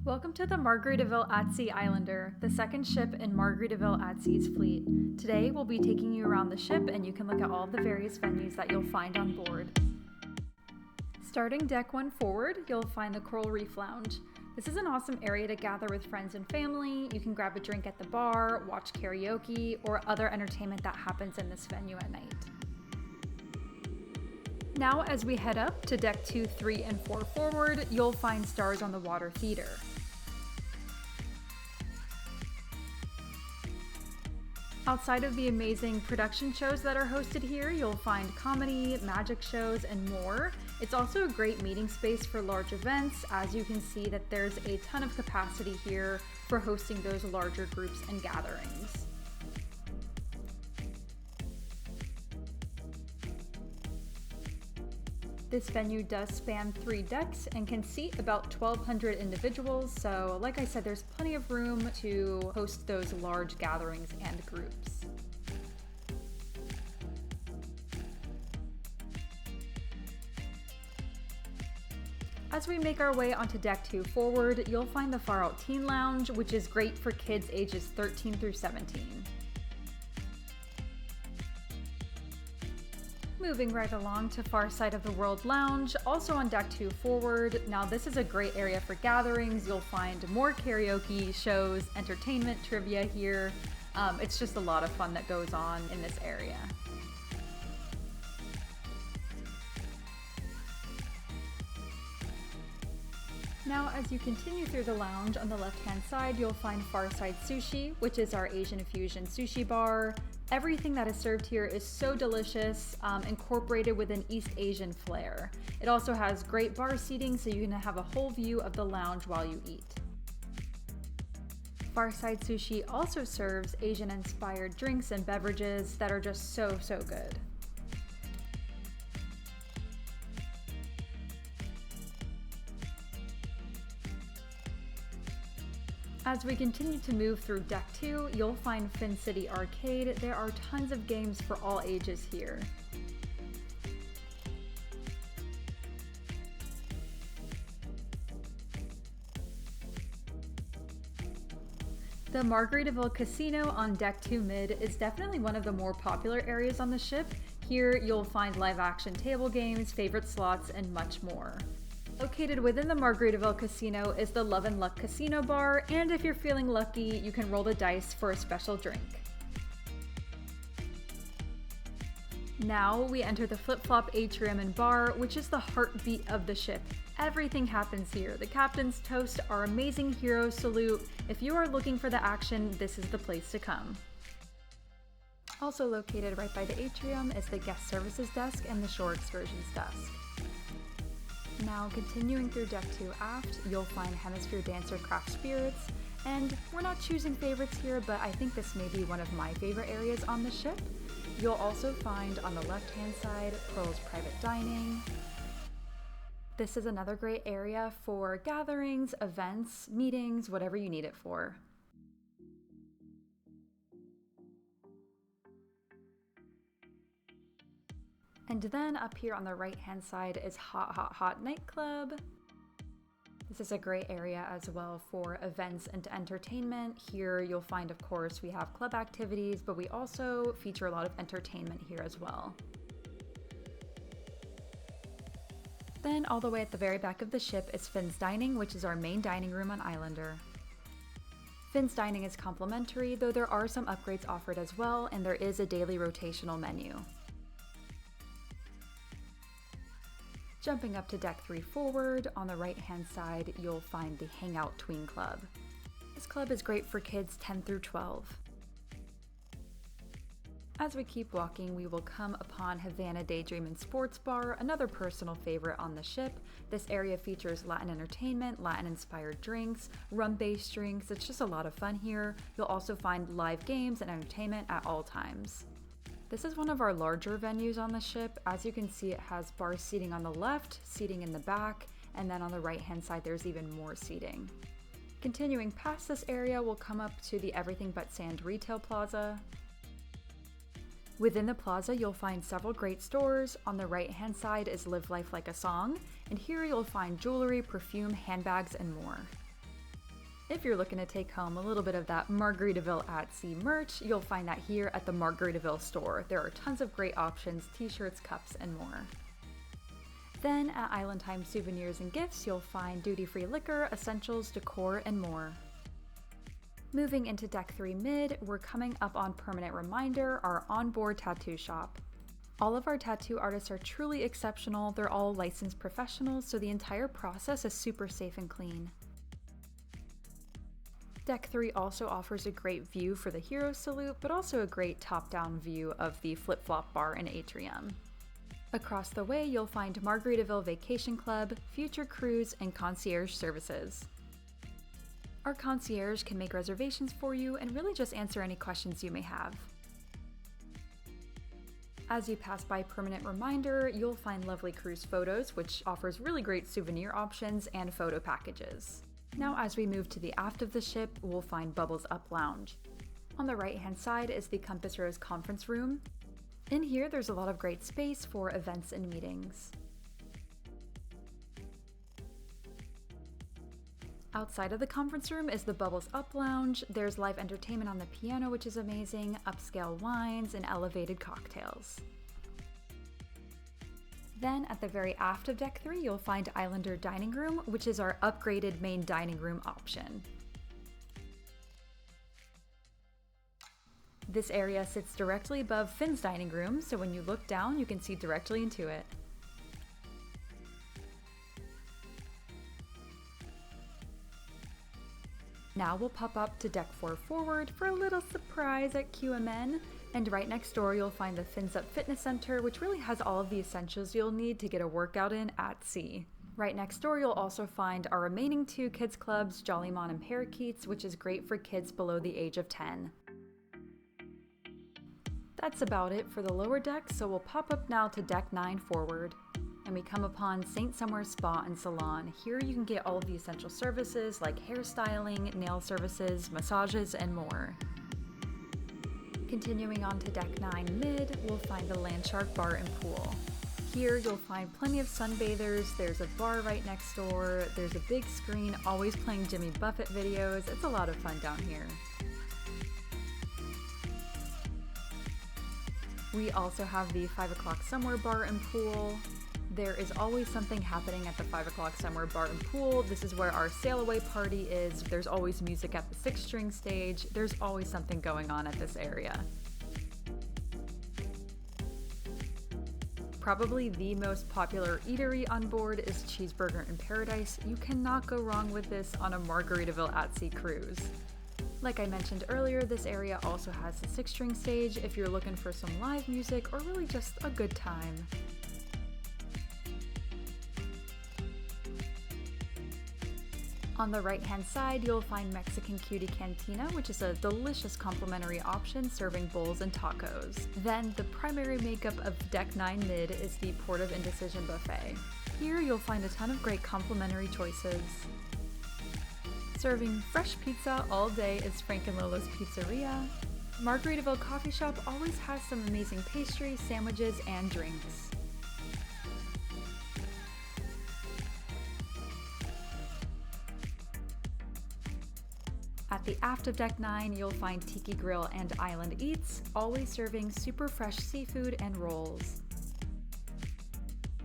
Welcome to the Margaritaville at Sea Islander, the second ship in Margaritaville at Sea's fleet. Today we'll be taking you around the ship and you can look at all the various venues that you'll find on board. Starting deck 1 forward, you'll find the Coral Reef Lounge. This is an awesome area to gather with friends and family. You can grab a drink at the bar, watch karaoke, or other entertainment that happens in this venue at night. Now as we head up to deck 2, 3, and 4 forward, you'll find Stars on the Water Theater. Outside of the amazing production shows that are hosted here, you'll find comedy, magic shows, and more. It's also a great meeting space for large events, as you can see that there's a ton of capacity here for hosting those larger groups and gatherings. This venue does span 3 decks and can seat about 1,200 individuals, so like I said, there's plenty of room to host those large gatherings and groups. As we make our way onto deck 2 forward, you'll find the Far Out Teen Lounge, which is great for kids ages 13 through 17. Moving right along to Far Side of the World Lounge, also on deck 2 forward. Now this is a great area for gatherings. You'll find more karaoke, shows, entertainment, trivia here. It's just a lot of fun that goes on in this area. Now as you continue through the lounge, on the left-hand side you'll find Farside Sushi, which is our Asian fusion sushi bar. Everything that is served here is so delicious, incorporated with an East Asian flair. It also has great bar seating, so you can have a whole view of the lounge while you eat. Farside Sushi also serves Asian-inspired drinks and beverages that are just so good. As we continue to move through deck 2, you'll find Fin City Arcade. There are tons of games for all ages here. The Margaritaville Casino on deck 2 mid is definitely one of the more popular areas on the ship. Here you'll find live action table games, favorite slots, and much more. Located within the Margaritaville Casino is the Love and Luck Casino Bar, and if you're feeling lucky, you can roll the dice for a special drink. Now we enter the Flip-Flop Atrium and Bar, which is the heartbeat of the ship. Everything happens here. The captain's toast, our amazing hero salute. If you are looking for the action, this is the place to come. Also located right by the atrium is the Guest Services Desk and the Shore Excursions Desk. Now continuing through deck 2 aft, you'll find Hemisphere Dancer Craft Spirits, and we're not choosing favorites here, but I think this may be one of my favorite areas on the ship. You'll also find on the left hand side, Pearl's Private Dining. This is another great area for gatherings, events, meetings, whatever you need it for. And then up here on the right hand side is Hot Nightclub. This is a great area as well for events and entertainment. Here you'll find, of course, we have club activities, but we also feature a lot of entertainment here as well. Then all the way at the very back of the ship is Finn's Dining, which is our main dining room on Islander. Finn's Dining is complimentary, though there are some upgrades offered as well, and there is a daily rotational menu. Jumping up to deck 3 forward, on the right hand side you'll find the Hangout Tween Club. This club is great for kids 10 through 12. As we keep walking, we will come upon Havana Daydream and Sports Bar, another personal favorite on the ship. This area features Latin entertainment, Latin-inspired drinks, rum-based drinks. It's just a lot of fun here. You'll also find live games and entertainment at all times. This is one of our larger venues on the ship. As you can see, it has bar seating on the left, seating in the back, and then on the right-hand side there's even more seating. Continuing past this area, we'll come up to the Everything But Sand Retail Plaza. Within the plaza, you'll find several great stores. On the right-hand side is Live Life Like a Song, and here you'll find jewelry, perfume, handbags, and more. If you're looking to take home a little bit of that Margaritaville at Sea merch, you'll find that here at the Margaritaville store. There are tons of great options, t-shirts, cups, and more. Then at Island Time Souvenirs and Gifts, you'll find duty-free liquor, essentials, decor, and more. Moving into Deck 3 Mid, we're coming up on Permanent Reminder, our onboard tattoo shop. All of our tattoo artists are truly exceptional. They're all licensed professionals, so the entire process is super safe and clean. Deck 3 also offers a great view for the hero salute, but also a great top-down view of the flip-flop bar and atrium. Across the way, you'll find Margaritaville Vacation Club, Future Cruise, and concierge services. Our concierge can make reservations for you and really just answer any questions you may have. As you pass by Permanent Reminder, you'll find lovely cruise photos, which offers really great souvenir options and photo packages. Now as we move to the aft of the ship, we'll find Bubbles Up Lounge. On the right-hand side is the Compass Rose Conference Room. In here, there's a lot of great space for events and meetings. Outside of the conference room is the Bubbles Up Lounge. There's live entertainment on the piano, which is amazing, upscale wines, and elevated cocktails. Then at the very aft of Deck 3, you'll find Islander Dining Room, which is our upgraded main dining room option. This area sits directly above Finn's dining room, so when you look down, you can see directly into it. Now we'll pop up to Deck 4 Forward for a little surprise at QMN. And right next door, you'll find the Fins Up Fitness Center, which really has all of the essentials you'll need to get a workout in at sea. Right next door, you'll also find our remaining 2 kids clubs, Jollymon and Parakeets, which is great for kids below the age of 10. That's about it for the lower deck, so we'll pop up now to Deck 9 Forward. And we come upon St. Somewhere Spa and Salon. Here you can get all of the essential services like hairstyling, nail services, massages, and more. Continuing on to Deck 9 Mid, we'll find the LandShark Bar and Pool. Here you'll find plenty of sunbathers, there's a bar right next door, there's a big screen always playing Jimmy Buffett videos. It's a lot of fun down here. We also have the 5 o'clock Somewhere Bar and Pool. There is always something happening at the 5 o'clock Somewhere Bar and Pool. This is where our sail away party is. There's always music at the 6-string stage. There's always something going on at this area. Probably the most popular eatery on board is Cheeseburger in Paradise. You cannot go wrong with this on a Margaritaville at Sea cruise. Like I mentioned earlier, this area also has a 6-string stage if you're looking for some live music or really just a good time. On the right-hand side, you'll find Mexican Cutie Cantina, which is a delicious complimentary option serving bowls and tacos. Then, the primary makeup of Deck 9 Mid is the Port of Indecision Buffet. Here, you'll find a ton of great complimentary choices. Serving fresh pizza all day is Frank and Lola's Pizzeria. Margaritaville Coffee Shop always has some amazing pastries, sandwiches, and drinks. At the aft of Deck 9, you'll find Tiki Grill and Island Eats, always serving super fresh seafood and rolls.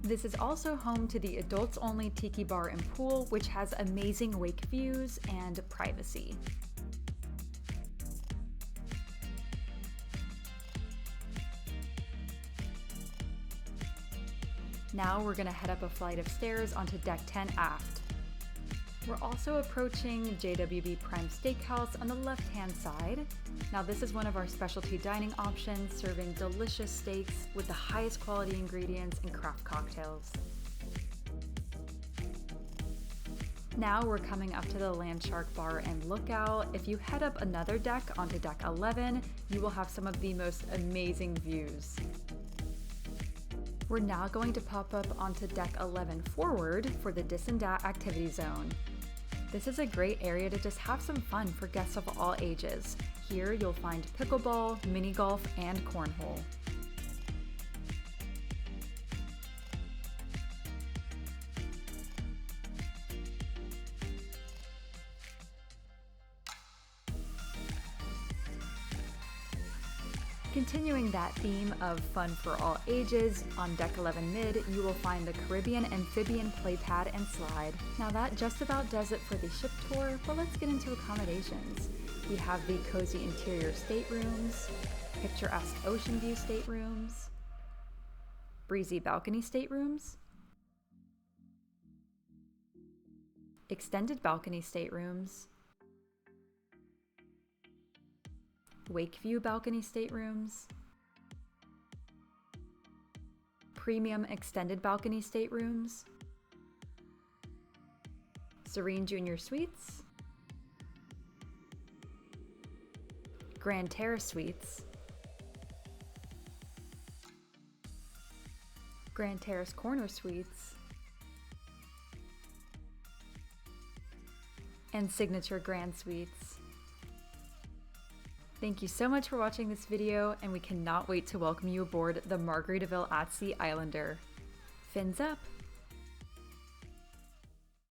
This is also home to the adults-only Tiki Bar and Pool, which has amazing wake views and privacy. Now we're gonna head up a flight of stairs onto Deck 10 aft. We're also approaching JWB Prime Steakhouse on the left-hand side. Now this is one of our specialty dining options, serving delicious steaks with the highest quality ingredients and craft cocktails. Now we're coming up to the LandShark Bar and Lookout. If you head up another deck onto Deck 11, you will have some of the most amazing views. We're now going to pop up onto Deck 11 Forward for the Dis and Dat Activity Zone. This is a great area to just have some fun for guests of all ages. Here you'll find pickleball, mini golf, and cornhole. Continuing that theme of fun for all ages, on Deck 11 Mid, you will find the Caribbean Amphibian Playpad and Slide. Now that just about does it for the ship tour, but let's get into accommodations. We have the cozy interior staterooms, picturesque ocean view staterooms, breezy balcony staterooms, extended balcony staterooms, Wakeview balcony staterooms, premium extended balcony staterooms, Serene Junior Suites, Grand Terrace Suites, Grand Terrace Corner Suites, and Signature Grand Suites. Thank you so much for watching this video, and we cannot wait to welcome you aboard the Margaritaville at Sea Islander. Fins up!